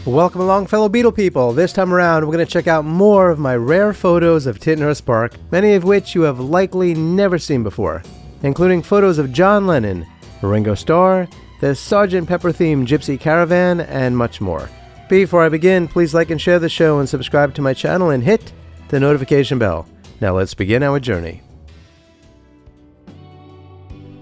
Welcome along, fellow Beatle people. This time around, we're going to check out more of my rare photos of Tittenhurst Park, many of which you have likely never seen before, including photos of John Lennon, Ringo Starr, the Sgt. Pepper-themed Gypsy Caravan, and much more. Before I begin, please like and share the show and subscribe to my channel and hit the notification bell. Now let's begin our journey.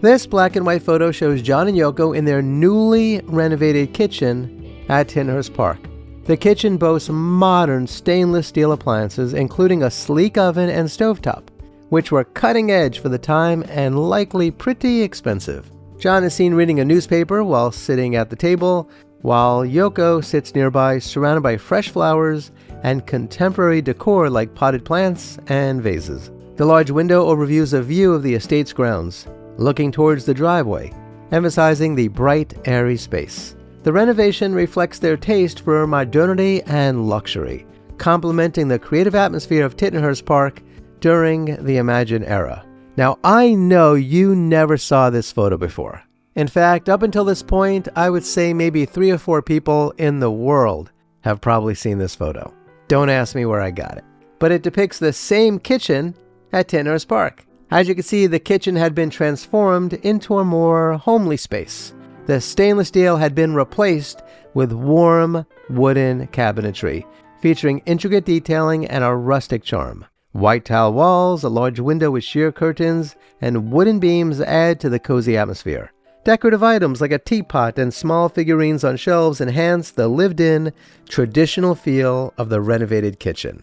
This black and white photo shows John and Yoko in their newly renovated kitchen at Tittenhurst Park. The kitchen boasts modern stainless steel appliances, including a sleek oven and stovetop, which were cutting edge for the time and likely pretty expensive. John is seen reading a newspaper while sitting at the table, while Yoko sits nearby, surrounded by fresh flowers and contemporary decor like potted plants and vases. The large window overviews a view of the estate's grounds, looking towards the driveway, emphasizing the bright, airy space. The renovation reflects their taste for modernity and luxury, complementing the creative atmosphere of Tittenhurst Park during the Imagine era. Now, I know you never saw this photo before. In fact, up until this point, I would say maybe 3 or 4 people in the world have probably seen this photo. Don't ask me where I got it. But it depicts the same kitchen at Tittenhurst Park. As you can see, the kitchen had been transformed into a more homely space. The stainless steel had been replaced with warm wooden cabinetry, featuring intricate detailing and a rustic charm. White tile walls, a large window with sheer curtains, and wooden beams add to the cozy atmosphere. Decorative items like a teapot and small figurines on shelves enhance the lived-in, traditional feel of the renovated kitchen.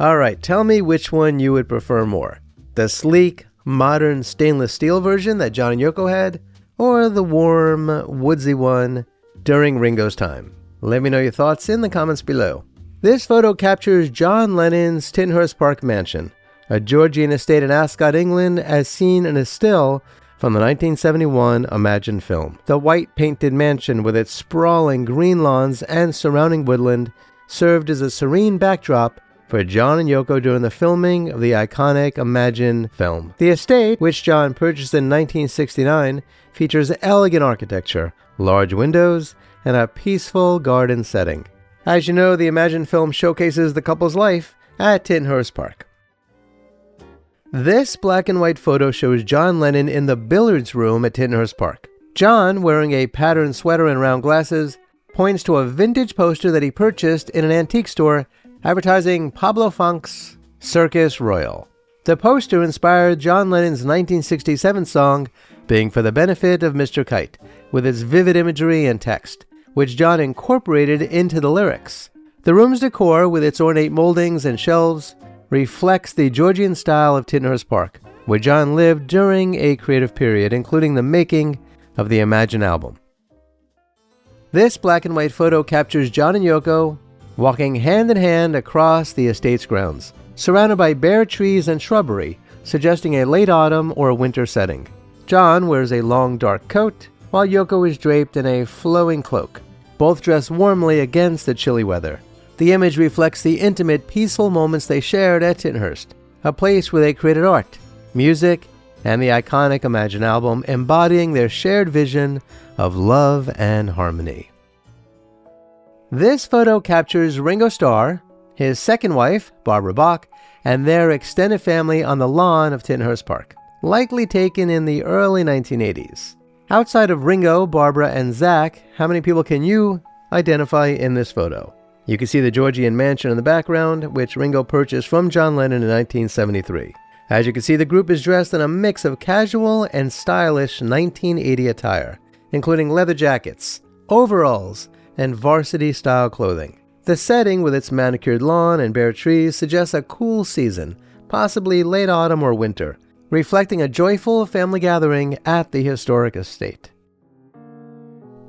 Alright, tell me which one you would prefer more. The sleek, modern stainless steel version that John and Yoko had, or the warm, woodsy one during Ringo's time? Let me know your thoughts in the comments below. This photo captures John Lennon's Tittenhurst Park mansion, a Georgian estate in Ascot, England, as seen in a still from the 1971 Imagine film. The white painted mansion with its sprawling green lawns and surrounding woodland served as a serene backdrop for John and Yoko during the filming of the iconic Imagine film. The estate, which John purchased in 1969, features elegant architecture, large windows, and a peaceful garden setting. As you know, the Imagine film showcases the couple's life at Tittenhurst Park. This black and white photo shows John Lennon in the billiards room at Tittenhurst Park. John, wearing a patterned sweater and round glasses, points to a vintage poster that he purchased in an antique store advertising Pablo Funk's Circus Royal. The poster inspired John Lennon's 1967 song, Being for the Benefit of Mr. Kite, with its vivid imagery and text, which John incorporated into the lyrics. The room's decor, with its ornate moldings and shelves, reflects the Georgian style of Tittenhurst Park, where John lived during a creative period, including the making of the Imagine album. This black and white photo captures John and Yoko walking hand in hand across the estate's grounds, surrounded by bare trees and shrubbery, suggesting a late autumn or winter setting. John wears a long dark coat, while Yoko is draped in a flowing cloak, both dressed warmly against the chilly weather. The image reflects the intimate, peaceful moments they shared at Tittenhurst, a place where they created art, music, and the iconic Imagine album, embodying their shared vision of love and harmony. This photo captures Ringo Starr, his second wife, Barbara Bach, and their extended family on the lawn of Tittenhurst Park, likely taken in the early 1980s. Outside of Ringo, Barbara, and Zach, how many people can you identify in this photo? You can see the Georgian mansion in the background, which Ringo purchased from John Lennon in 1973. As you can see, the group is dressed in a mix of casual and stylish 1980 attire, including leather jackets, overalls, and varsity-style clothing. The setting, with its manicured lawn and bare trees, suggests a cool season, possibly late autumn or winter, reflecting a joyful family gathering at the historic estate.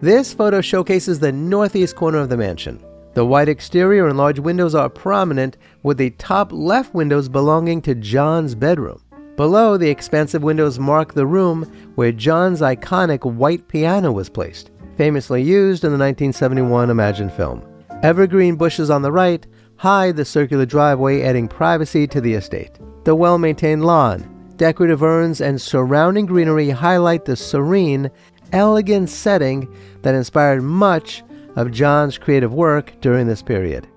This photo showcases the northeast corner of the mansion. The white exterior and large windows are prominent, with the top left windows belonging to John's bedroom. Below, the expansive windows mark the room where John's iconic white piano was placed, famously used in the 1971 Imagine film. Evergreen bushes on the right hide the circular driveway, adding privacy to the estate. The well-maintained lawn, decorative urns, and surrounding greenery highlight the serene, elegant setting that inspired much of John's creative work during this period.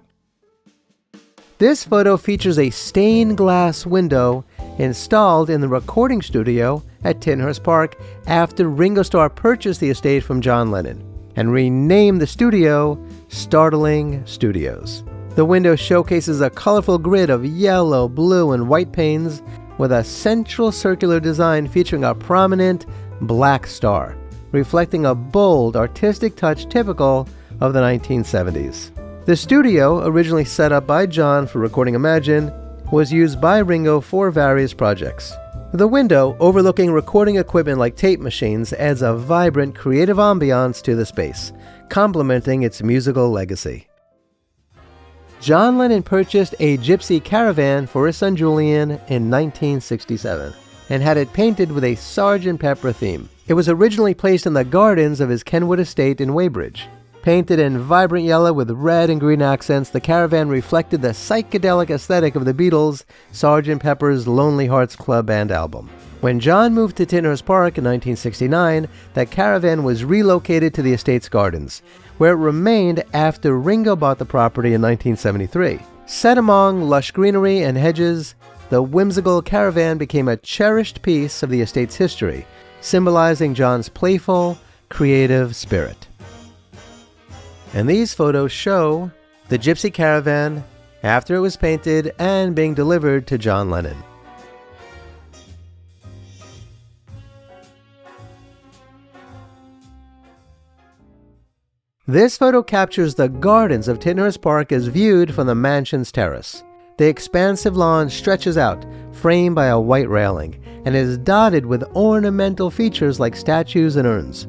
This photo features a stained glass window installed in the recording studio at Tittenhurst Park after Ringo Starr purchased the estate from John Lennon and renamed the studio Startling Studios. The window showcases a colorful grid of yellow, blue, and white panes with a central circular design featuring a prominent black star, reflecting a bold, artistic touch typical of the 1970s. The studio, originally set up by John for recording Imagine, was used by Ringo for various projects. The window, overlooking recording equipment like tape machines, adds a vibrant, creative ambiance to the space, complementing its musical legacy. John Lennon purchased a Gypsy Caravan for his son Julian in 1967 and had it painted with a Sgt. Pepper theme. It was originally placed in the gardens of his Kenwood estate in Weybridge. Painted in vibrant yellow with red and green accents, the Caravan reflected the psychedelic aesthetic of the Beatles' Sgt. Pepper's Lonely Hearts Club Band album. When John moved to Tittenhurst Park in 1969, the Caravan was relocated to the estate's gardens, where it remained after Ringo bought the property in 1973. Set among lush greenery and hedges, the whimsical Caravan became a cherished piece of the estate's history, symbolizing John's playful, creative spirit. And these photos show the Gypsy Caravan after it was painted and being delivered to John Lennon. This photo captures the gardens of Tittenhurst Park as viewed from the mansion's terrace. The expansive lawn stretches out, framed by a white railing, and is dotted with ornamental features like statues and urns.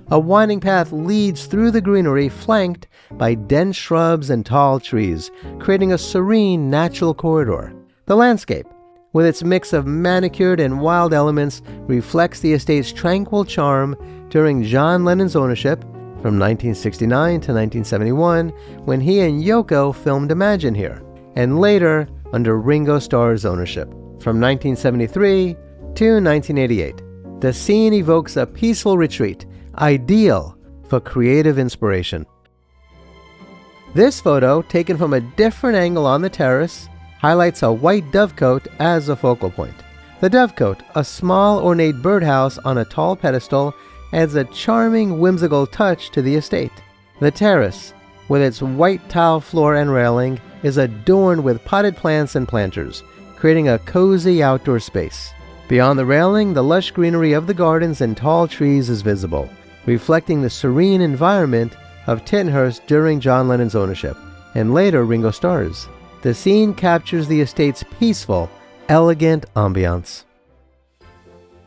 A winding path leads through the greenery, flanked by dense shrubs and tall trees, creating a serene, natural corridor. The landscape, with its mix of manicured and wild elements, reflects the estate's tranquil charm during John Lennon's ownership from 1969 to 1971, when he and Yoko filmed Imagine here, and later under Ringo Starr's ownership from 1973 to 1988. The scene evokes a peaceful retreat, ideal for creative inspiration. This photo, taken from a different angle on the terrace, highlights a white dovecote as a focal point. The dovecote, a small ornate birdhouse on a tall pedestal, adds a charming, whimsical touch to the estate. The terrace, with its white tile floor and railing, is adorned with potted plants and planters, creating a cozy outdoor space. Beyond the railing, the lush greenery of the gardens and tall trees is visible, reflecting the serene environment of Tittenhurst during John Lennon's ownership, and later Ringo Starr's. The scene captures the estate's peaceful, elegant ambiance.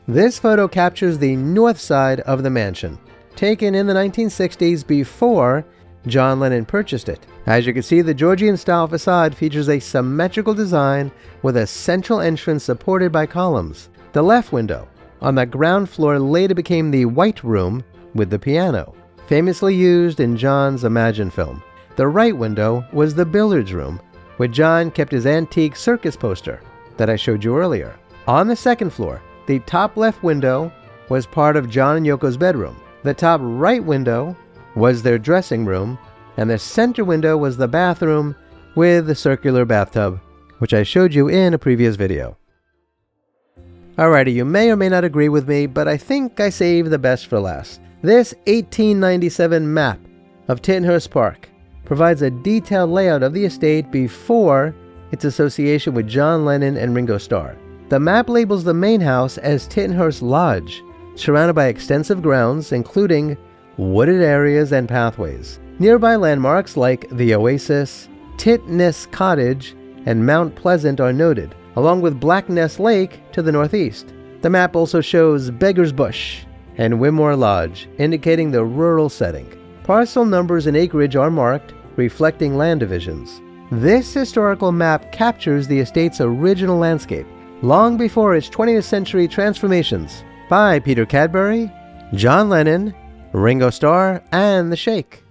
This photo captures the north side of the mansion, taken in the 1960s before John Lennon purchased it. As you can see, the Georgian-style facade features a symmetrical design with a central entrance supported by columns. The left window on the ground floor later became the White Room with the piano, famously used in John's Imagine film. The right window was the billiards room, where John kept his antique circus poster that I showed you earlier. On the second floor, the top left window was part of John and Yoko's bedroom. The top right window was their dressing room, and the center window was the bathroom with the circular bathtub, which I showed you in a previous video. Alrighty, you may or may not agree with me, but I think I saved the best for last. This 1897 map of Tittenhurst Park provides a detailed layout of the estate before its association with John Lennon and Ringo Starr. The map labels the main house as Tittenhurst Lodge, surrounded by extensive grounds, including wooded areas and pathways. Nearby landmarks like the Oasis, Titness Cottage, and Mount Pleasant are noted, along with Black Ness Lake to the northeast. The map also shows Beggar's Bush and Wimore Lodge, indicating the rural setting. Parcel numbers and acreage are marked, reflecting land divisions. This historical map captures the estate's original landscape, long before its 20th century transformations, by Peter Cadbury, John Lennon, Ringo Starr, and the Sheikh.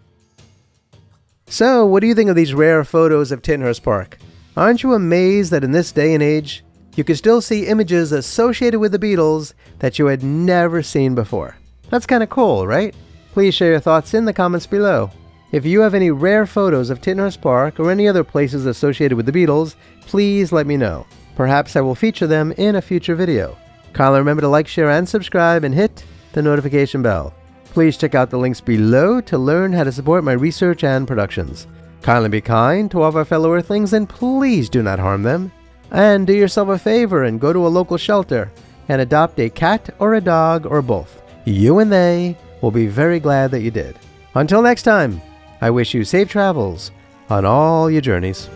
So, what do you think of these rare photos of Tittenhurst Park? Aren't you amazed that in this day and age, you can still see images associated with the Beatles that you had never seen before? That's kind of cool, right? Please share your thoughts in the comments below. If you have any rare photos of Tittenhurst Park or any other places associated with the Beatles, please let me know. Perhaps I will feature them in a future video. Kindly remember to like, share, and subscribe, and hit the notification bell. Please check out the links below to learn how to support my research and productions. Kindly be kind to all of our fellow Earthlings, and please do not harm them. And do yourself a favor and go to a local shelter and adopt a cat or a dog or both. You and they will be very glad that you did. Until next time, I wish you safe travels on all your journeys.